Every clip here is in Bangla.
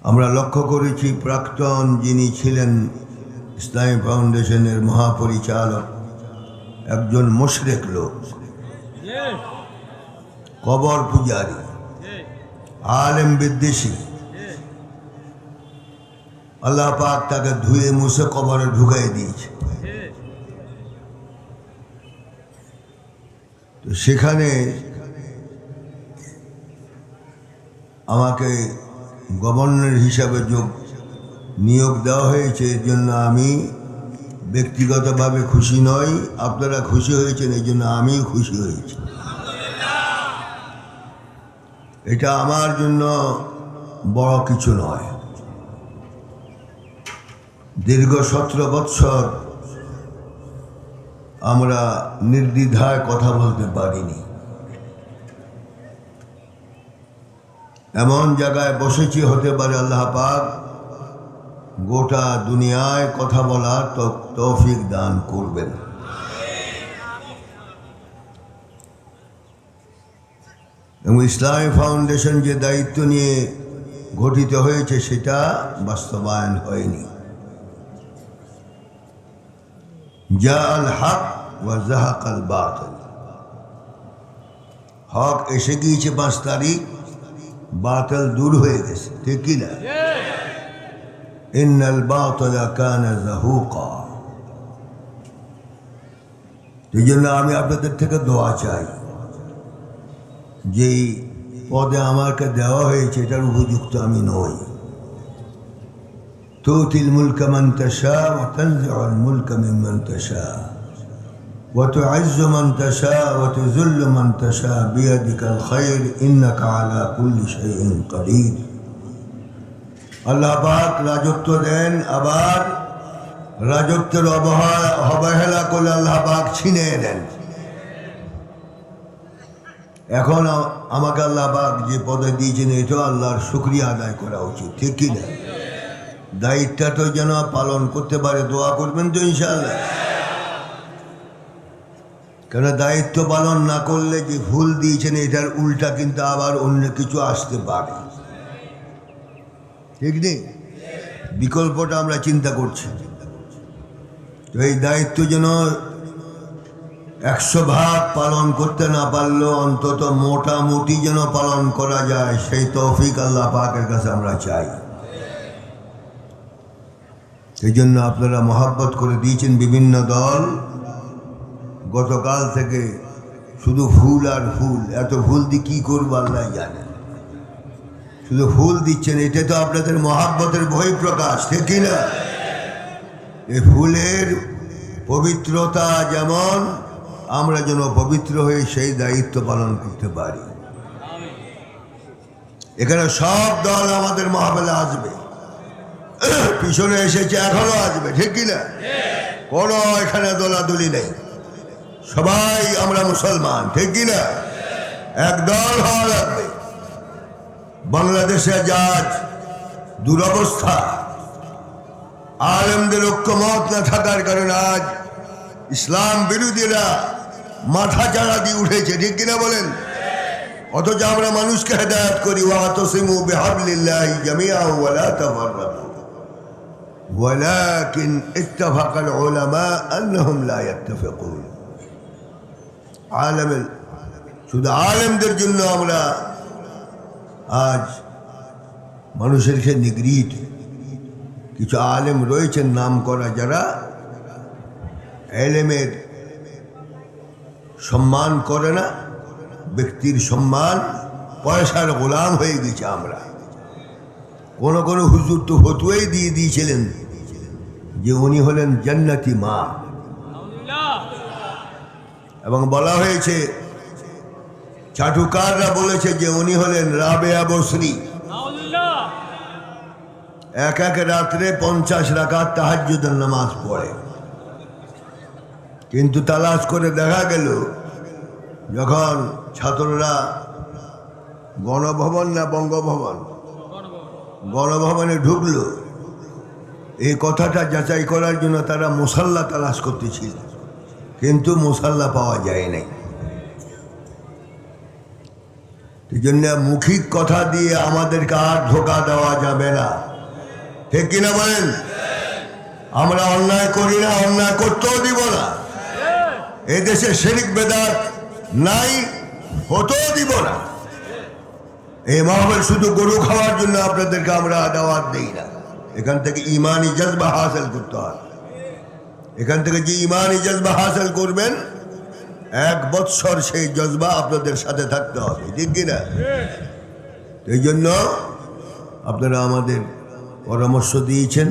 আমরা লক্ষ্য করেছি প্রাক্তন যিনি ছিলেন ইসলামী ফাউন্ডেশনের মহাপরিচালক একজন মুশরিক লোক, কবর পূজারী, আলেম বিদ্বেষী। আল্লাহ পাক তাকে ধুয়ে মুছে কবরে ঢুকাই দিয়েছে। তো সেখানে আমাকে গভর্নর হিসাবে নিয়োগ দেওয়া হয়েছে। এর জন্য আমি ব্যক্তিগতভাবে খুশি নই, আপনারা খুশি হয়েছেন, এই জন্য আমিও খুশি হয়েছি। এটা আমার জন্য বড় কিছু নয়। দীর্ঘ 17 বৎসর আমরা নির্দ্বিধায় কথা বলতে পারিনি। এমন জায়গায় বসেছি, হতে পারে আল্লাহ পাক গোটা দুনিয়ায় কথা বলার তৌফিক দান করবেন। এবং ইসলামী ফাউন্ডেশন যে দায়িত্ব নিয়ে গঠিত হয়েছে সেটা বাস্তবায়ন হয়নি। জাআল হক ওয়া যাহাকাল বাতিল, হক এসে গিয়েছে 5 তারিখ, বাতিল দূর হয়ে গেছে, ঠিক কি না? ইন্নাল বাতিলা কানা যাহুকা। এই জন্য আমি আপনাদের থেকে দোয়া চাই, যেই পদে আমাকে দেওয়া হয়েছে এটার উপযুক্ত আমি নই। তুতিল মুলকা মান তাশা ওয়া তানজিউল মুলকা মিম্মান তাশা ওয়া তু'ইজ্জু মান তাশা ওয়া তুযিল্লু মান তাশা বিয়াদিকাল খায়র ইন্নাকা আলা কুল্লি শাইইন কাদির। আল্লাহ পাক রাজত্ব দেন, আবার রাজত্বের অবহেলা করলে আল্লাহ পাক ছিনিয়ে নেন। এখন আমাকে আল্লাহ পাক যে পদে দিয়েছেন এটাও আল্লাহর শুকরিয়া আদায় করা উচিত, ঠিক কি না? দায়িত্বটা তো যেন পালন করতে পারে, দোয়া করবেন তো ইনশাআল্লাহ। কেন দায়িত্ব পালন না করলে যে ভুল দিয়েছেন এটার উল্টা কিন্তু আবার অন্য কিছু আসতে পারে, ঠিক নেই? বিকল্পটা আমরা চিন্তা করছি। তো এই দায়িত্ব যেন 100% পালন করতে না পারলেও অন্তত মোটামুটি যেন পালন করা যায়, সেই তৌফিক আল্লাহ পাকের কাছে আমরা চাই। এই জন্য আপনারা মহব্বত করে দিয়েছেন বিভিন্ন দল। গতকাল থেকে শুধু ফুল আর ফুল, এত ফুল দিয়ে কী করবো আল্লাহ জানে, শুধু ফুল দিচ্ছেন। এটা তো আপনাদের মহব্বতের বহিঃপ্রকাশ, ঠিক কি না? এই ফুলের পবিত্রতা যেমন আমরা যেন পবিত্র হয়ে সেই দায়িত্ব পালন করতে পারি। এখানে সব দল আমাদের মহাবেলা আসবে, পিছনে এসেছে, এখনো আসবে, ঠিক কিনা? কোনো এখানে দোলাদুলি নেই, সবাই আমরা মুসলমান, ঠিক কিনা? এক দল হওয়া লাগবে। বাংলাদেশে আজ দুরবস্থা, আলেমদের ঐক্যমত না থাকার কারণে আজ ইসলাম বিরোধীরা মাথা চাড়া দিয়ে উঠেছে, ঠিক কিনা বলেন? অথচ আমরা মানুষকে হেদায়েত করি, ওয়াতাসিমু বিহাবলিল্লাহি জামিআন ওয়া লা তাফাররাকু ওয়ালাকিন ইত্তাফাকাল উলামা আন্নাহুম লা ইয়াত্তাফিকুন। শুধু আলেমদের জন্য আমরা আজ মানুষের কাছে নিগৃহীত। কিছু আলেম রয়েছেন নাম করা, যারা এলেমের সম্মান করে না, ব্যক্তির সম্মান, পয়সার গোলাম হয়ে গেছে আমরা। কোন হুজুর তো ফতোয়াই দিয়ে দিয়েছিলেন যে উনি হলেন জান্নাতি মা, এবং বলা হয়েছে চাটুকাররা বলেছে যে উনি হলেন রাবেয়া বসরি। এক রাত্রে 50 রাকাত তাহাজ্জুদের নামাজ পড়ে। কিন্তু তালাশ করে দেখা গেল, যখন ছাত্ররা গণভবন না বঙ্গভবন, গণভবনে ঢুকলো, এই কথাটা যাচাই করার জন্য তারা মুসাল্লা তালাশ করতেছিল, কিন্তু মুসাল্লা পাওয়া যায় নাই। এই জন্য মৌখিক কথা দিয়ে আমাদেরকে আর ধোঁকা দেওয়া যাবে না, ঠিক কিনা বলেন? আমরা অন্যায় করি না, অন্যায় করতেও দিব না। এই দেশে শিরক বেদাত নাই, হতেও দিব না। এই মাহফিল শুধু গরু খাওয়ার জন্য আপনাদেরকে আমরা দাওয়াত দেই না। এখান থেকে ইমানি জজবা হাসিল করতে হবে। এখান থেকে যে ইমানি জজবা হাসিল করবেন, 1 বৎসর সেই জজবা আপনাদের সাথে থাকতে হবে, ঠিক কিনা? এই জন্য আপনারা আমাদের পরামর্শ দিয়েছেন,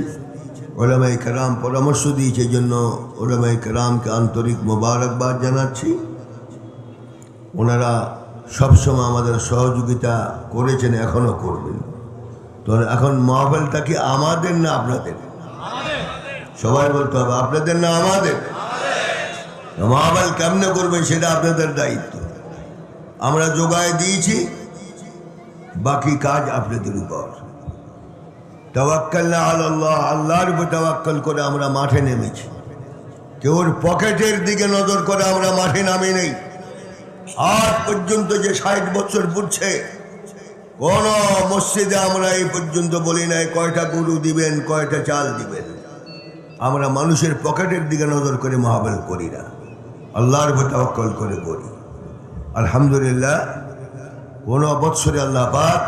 ওলামায়ে কেরাম পরামর্শ দিয়েছে, এই জন্য ওলামায়ে কেরামকে আন্তরিক মোবারকবাদ জানাচ্ছি। ওনারা সবসময় আমাদের সহযোগিতা করেছেন, এখনও করবেন। তো এখন মাহফিলটা কি আমাদের না আপনাদের? সবাই বলতে হবে আপনাদের না আমাদের। মাহফিল কেমনে করবেন সেটা আপনাদের দায়িত্ব। আমরা যোগায় দিয়েছি, বাকি কাজ আপনাদের উপর। তাওয়াক্কালনা আলাল্লাহ, আল্লাহর উপর তাওয়াক্কাল করে আমরা মাঠে নেমেছি। কেউর পকেটের দিকে নজর করে আমরা মাঠে নামি নেই। আজ পর্যন্ত যে 60 বছর পুড়ছে, কোন মসজিদে আমরা এই পর্যন্ত বলি নাই কয়টা গরু দিবেন, কয়টা চাল দিবেন। আমরা মানুষের পকেটের দিকে নজর করে মাহফিল করি না, আল্লাহর উপর তাওয়াক্কুল করে করি। আলহামদুলিল্লাহ, কোন বৎসরে আল্লাহ পাক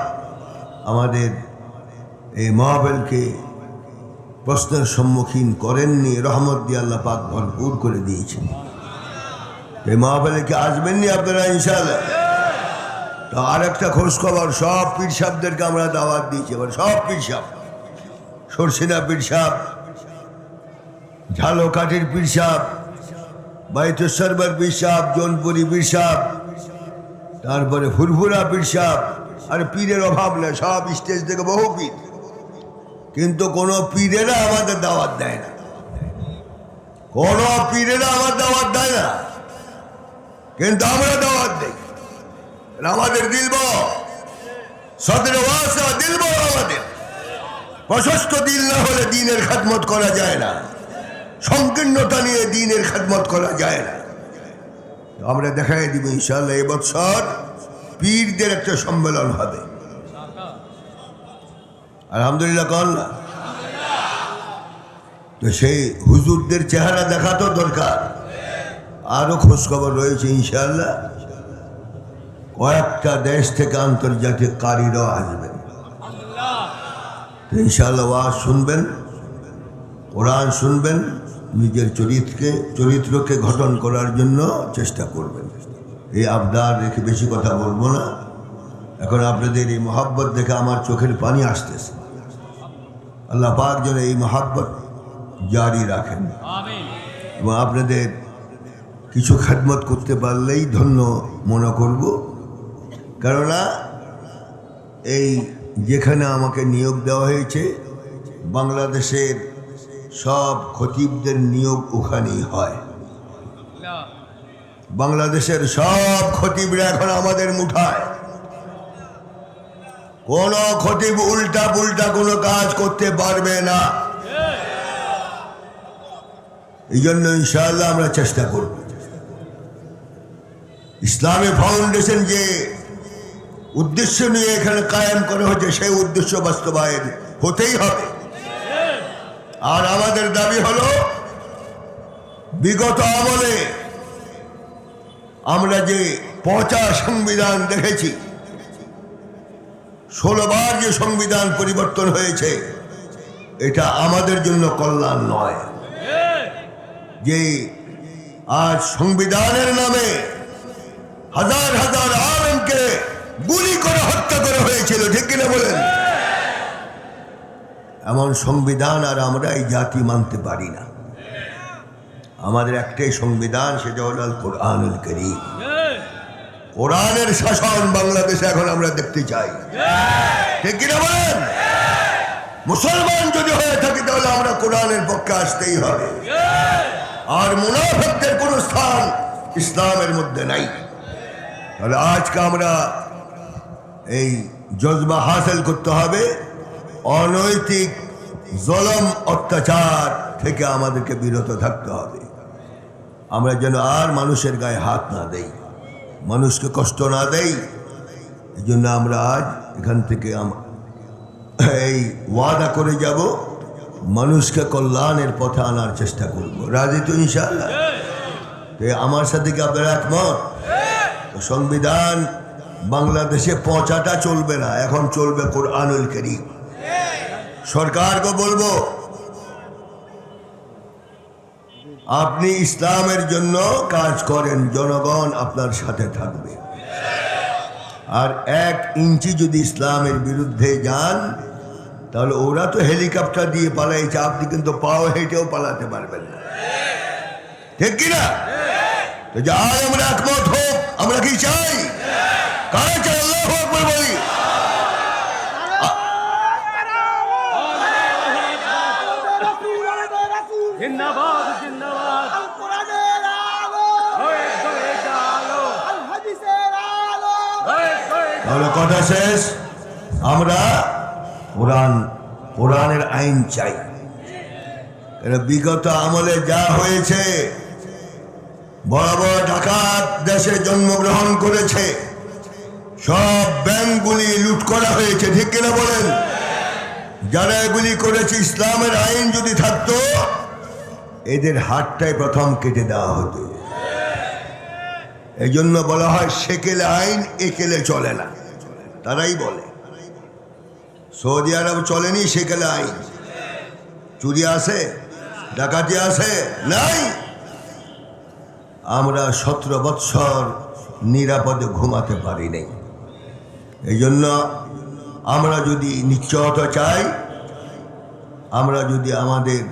আমাদের এই মাহফিলকে প্রশ্নের সম্মুখীন করেননি, রহমত দিয়ে আল্লাহ পাক ভরপুর করে দিয়েছেন। এই মাহফিলে কি আসবেননি আপনারা ইনশাআল্লাহ? তো আরেকটা খোঁজ খবর, সব পীর সাহেবদেরকে আমরা দাওয়াত দিয়েছি। এবার সব পীর সাহেব, সরসিনা পীর সাহেব, ঝালকাঠির পীর সাহেব, বাইতুসরবার পীর সাহেব, জৌনপুরি পীর সাহেব, তারপরে ফুরফুরা পীর সাহেব। আর পীরের অভাব নেই, সব স্টেজ থেকে বহু পীর, কিন্তু কোনো পীরেরা আমাদের দাওয়াত দেয় না। কোনো পীরেরা আমার দাওয়াত দেয় না, কিন্তু আমরা দাওয়াত দেই। আমাদের দিলব সদরে ওয়াসা, দিলব আমাদের প্রশস্ত দিল না হলে দ্বীনের খেদমত করা যায় না, সংকীর্ণতা নিয়ে দ্বীনের খেদমত করা যায় না। আমরা দেখাই দিব ইনশাআল্লাহ এই বছর পীরদের একটা সম্মেলন হবে। আলহামদুলিল্লাহ কল না? তো সেই হুজুরদের চেহারা দেখা তো দরকার। আরো খোঁজখবর রয়েছে ইনশাআল্লাহ, কয়েকটা দেশ থেকে আন্তর্জাতিক কারিরাও আসবেন। ইনশাআল্লাহ ওয়াজ শুনবেন, কোরআন শুনবেন, নিজের চরিত্রকে গঠন করার জন্য চেষ্টা করবেন। এই আবদার রেখে বেশি কথা বলবো না। এখন আপনাদের এই মহাব্বত দেখে আমার চোখের পানি আসতেছে। আল্লাহ পাক যেন এই মহাব্বত জারি রাখেন, এবং আপনাদের কিছু খেদমত করতে পারলেই ধন্য মনে করব। কেননা এই যেখানে আমাকে নিয়োগ দেওয়া হয়েছে, বাংলাদেশের সব খতিবদের নিয়োগ ওখানেই হয়। বাংলাদেশের সব খতিবরা এখন আমাদের মুঠায়। কোন খতিব উল্টা পুল্টা কোনো কাজ করতে পারবে না। এই জন্য ইনশাআল্লাহ আমরা চেষ্টা করব। ইসলামী ফাউন্ডেশন যে উদ্দেশ্য নিয়ে এখানে কায়েম করা হয়েছে, সেই উদ্দেশ্য বাস্তবায়ন হতেই হবে। আর আমাদের দাবি হলো, বিগত আমলে আমরা যে পচা সংবিধান দেখেছি, 16 বার যে সংবিধান পরিবর্তন হয়েছে, এটা আমাদের জন্য কল্যাণ নয়। যে আজ সংবিধানের নামে হাজার হাজার আলেমকে গুলি করে হত্যা করা হয়েছিল, ঠিক কিনা বলেন? এমন সংবিধান আর আমরা এই জাতি মানতে পারি না। আমাদের একটাই সংবিধান, সেটা হল আল কোরআনুল কারীম। কোরআনের শাসন বাংলাদেশে এখন আমরা দেখতে চাই, ঠিক কিনা বলেন? মুসলমান যদি হয়ে থাকি তাহলে আমরা কোরআনের পক্ষে আসতেই হবে। আর মুনাফিকদের কোনো স্থান ইসলামের মধ্যে নাই। তাহলে আজকে আমরা এই জজবা হাসিল করতে হবে, অনৈতিক জুলুম অত্যাচার থেকে আমাদেরকে বিরত থাকতে হবে। আমরা যেন আর মানুষের গায়ে হাত না দেই, মানুষকে কষ্ট না দেই, এই জন্য আমরা আজ এখান থেকে এই ওয়াদা করে যাব, মানুষকে কল্যাণের পথে আনার চেষ্টা করব। রাজি তো ইনশাআল্লাহ? তো আমার সাথে কি আপনারা একমত? সংবিধান বাংলাদেশে পচাটা চলবে না, এখন চলবে কোরআনুল কারীম। সরকারকে বলবো, আপনি ইসলামের জন্য কাজ করেন, জনগণ আপনার সাথে থাকবে। আর 1 ইঞ্চি যদি ইসলামের বিরুদ্ধে যান, তাহলে ওরা তো হেলিকপ্টার দিয়ে পালাইছে, আপনি কিন্তু পাও হেঁটেও পালাতে পারবেন না, ঠিক কিনা? তো যাই আমরা একমত হোক, আমরা কি চাই? কারা চাই? আল্লাহু আকবার বলি। জিন্দাবাদ জিন্দাবাদ, আল কোরআনের আলো হয়ে হয়ে আলো, আল হাদিসের আলো হয়ে হয়ে। তাহলে কথা শেষ, আমরা কোরআনের আইন চাই। বিগত আমলে যা হয়েছে, বড় বড় ডাকাত দেশে জন্মগ্রহণ করেছে, সব ব্যাংকগুলি লুট করা হয়েছে, ঠিক কিনা বলেন? যারা এগুলি করেছে, ইসলামের আইন যদি থাকতো, এদের হাতটাই প্রথম কেটে দেওয়া হতো। এই জন্য বলা হয় সেকেলে আইন, একেলে চলে না। তারাই বলে সৌদি আরব চলেনি সেকেলে আইন। চুরি আছে, ডাকাতি আছে, নাই। আমরা 17 বৎসর নিরাপদে ঘুমাতে পারি নাই। এই জন্য আমরা যদি নিশ্চয়তা চাই, আমরা যদি আমাদের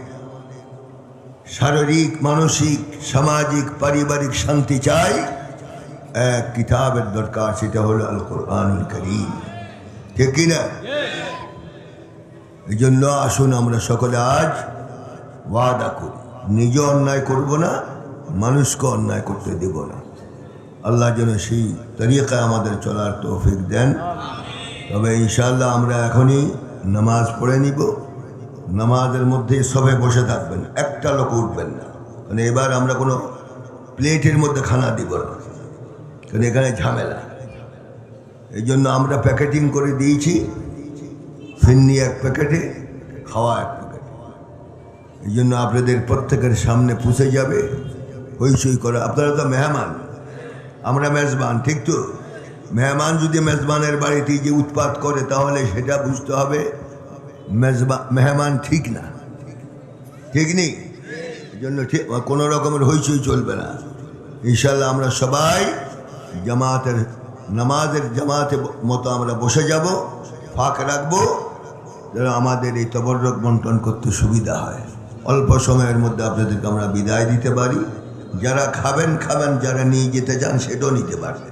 শারীরিক, মানসিক, সামাজিক, পারিবারিক শান্তি চাই, এক কিতাবের দরকার, সেটা হলো আল কোরআনুল কারীম, ঠিক কিনা? এই জন্য আসুন আমরা সকলে আজ ওয়াদা করি, নিজে অন্যায় করব না, মানুষকে অন্যায় করতে দেব না। আল্লাহ যেন সেই তরিকায় আমাদের চলার তৌফিক দেন। তবে ইনশাআল্লাহ আমরা এখনই নামাজ পড়ে নিব। নামাজের মধ্যে সবাই বসে থাকবেন, একটা লোক উঠবেন না, কারণ এবার আমরা কোনো প্লেটের মধ্যে খানা দিব না, কারণ এখানে ঝামেলা। এই জন্য আমরা প্যাকেটিং করে দিয়েছি, ফিন্নি 1 প্যাকেটে, খাওয়া 1 প্যাকেটে। এই জন্য আপনাদের প্রত্যেকের সামনে পুষে যাবে, হইচই করে। আপনারা তো মেহমান, আমরা মেজবান, ঠিক তো? মেহমান যদি মেজবানের বাড়িতে যে উৎপাত করে, তাহলে সেটা বুঝতে হবে মেহমান ঠিক না, ঠিক নেই। এই জন্য ঠিক কোনো রকমের হইচই চলবে না। ইনশাল্লাহ আমরা সবাই নামাজের জামাতের মতো আমরা বসে যাব, ফাঁক রাখবো, যেন আমাদের এই তবররক বন্টন করতে সুবিধা হয়। অল্প সময়ের মধ্যে আপনাদেরকে আমরা বিদায় দিতে পারি। যারা খাবেন, যারা নিয়ে যেতে চান সেটাও নিতে পারবেন।